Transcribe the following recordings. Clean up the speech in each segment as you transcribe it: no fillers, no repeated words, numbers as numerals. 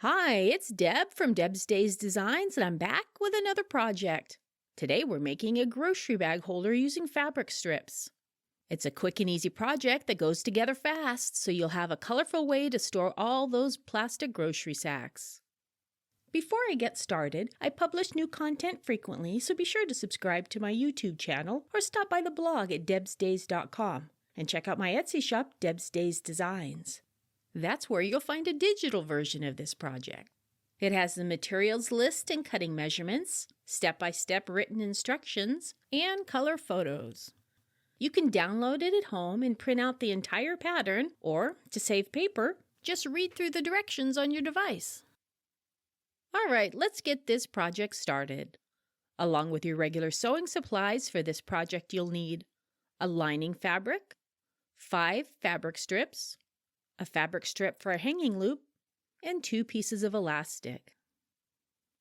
Hi, it's Deb from Deb's Days Designs, and I'm back with another project. Today we're making a grocery bag holder using fabric strips. It's a quick and easy project that goes together fast, so you'll have a colorful way to store all those plastic grocery sacks. Before I get started, I publish new content frequently, so be sure to subscribe to my YouTube channel or stop by the blog at debsdays.com and check out my Etsy shop, Deb's Days Designs. That's where you'll find a digital version of this project. It has the materials list and cutting measurements, step-by-step written instructions, and color photos. You can download it at home and print out the entire pattern, or, to save paper, just read through the directions on your device. All right, let's get this project started. Along with your regular sewing supplies for this project, you'll need a lining fabric, 5 fabric strips, a fabric strip for a hanging loop, and 2 pieces of elastic.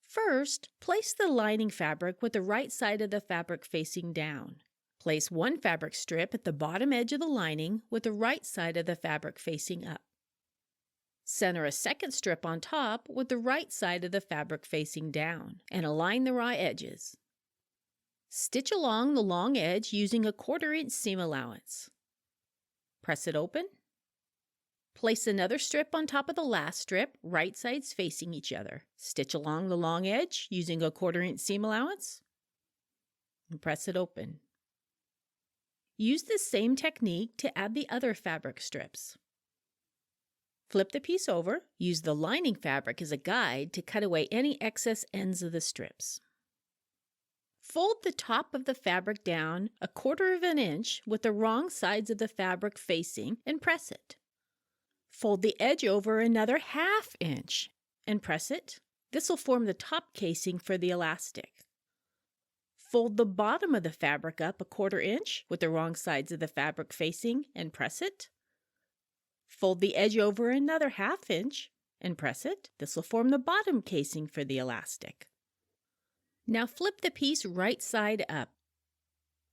First, place the lining fabric with the right side of the fabric facing down. Place 1 fabric strip at the bottom edge of the lining with the right side of the fabric facing up. Center a second strip on top with the right side of the fabric facing down, and align the raw edges. Stitch along the long edge using a 1/4 inch seam allowance. Press it open. Place another strip on top of the last strip, right sides facing each other. Stitch along the long edge using a 1/4 inch seam allowance, and press it open. Use this same technique to add the other fabric strips. Flip the piece over. Use the lining fabric as a guide to cut away any excess ends of the strips. Fold the top of the fabric down a 1/4 inch with the wrong sides of the fabric facing and press it. Fold the edge over another 1/2 inch and press it. This will form the top casing for the elastic. Fold the bottom of the fabric up a 1/4 inch with the wrong sides of the fabric facing and press it. Fold the edge over another 1/2 inch and press it. This will form the bottom casing for the elastic. Now flip the piece right side up.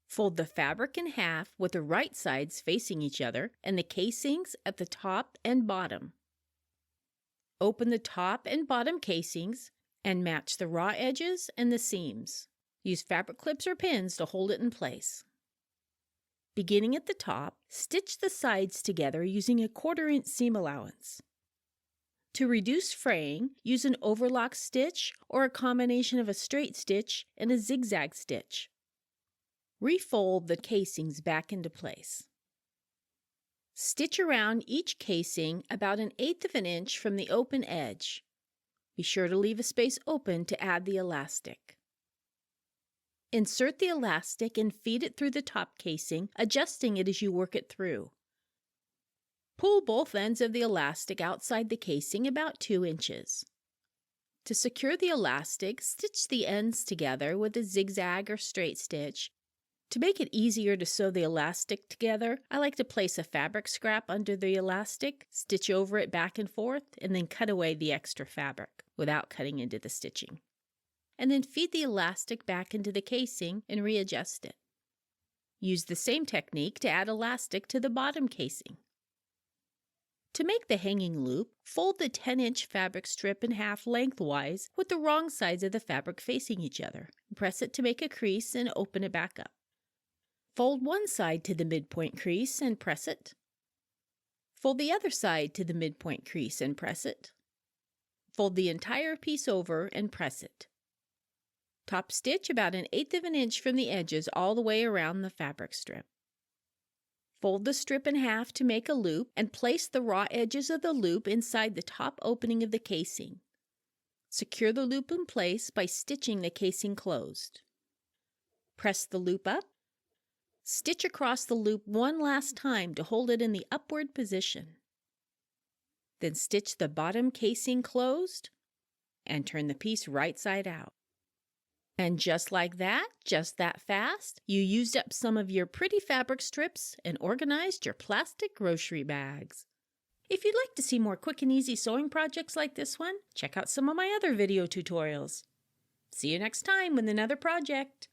Fold the fabric in half with the right sides facing each other and the casings at the top and bottom. Open the top and bottom casings and match the raw edges and the seams. Use fabric clips or pins to hold it in place. Beginning at the top, stitch the sides together using a 1/4 inch seam allowance. To reduce fraying, use an overlock stitch or a combination of a straight stitch and a zigzag stitch. Refold the casings back into place. Stitch around each casing about 1/8 inch from the open edge. Be sure to leave a space open to add the elastic. Insert the elastic and feed it through the top casing, adjusting it as you work it through. Pull both ends of the elastic outside the casing about 2 inches. To secure the elastic, stitch the ends together with a zigzag or straight stitch. To make it easier to sew the elastic together, I like to place a fabric scrap under the elastic, stitch over it back and forth, and then cut away the extra fabric without cutting into the stitching. And then feed the elastic back into the casing and readjust it. Use the same technique to add elastic to the bottom casing. To make the hanging loop, fold the 10-inch fabric strip in half lengthwise with the wrong sides of the fabric facing each other. Press it to make a crease and open it back up. Fold one side to the midpoint crease and press it. Fold the other side to the midpoint crease and press it. Fold the entire piece over and press it. Top stitch about 1/8 inch from the edges all the way around the fabric strip. Fold the strip in half to make a loop and place the raw edges of the loop inside the top opening of the casing. Secure the loop in place by stitching the casing closed. Press the loop up. Stitch across the loop one last time to hold it in the upward position. Then stitch the bottom casing closed and turn the piece right side out. And just like that, just that fast, you used up some of your pretty fabric strips and organized your plastic grocery bags. If you'd like to see more quick and easy sewing projects like this one, check out some of my other video tutorials. See you next time with another project.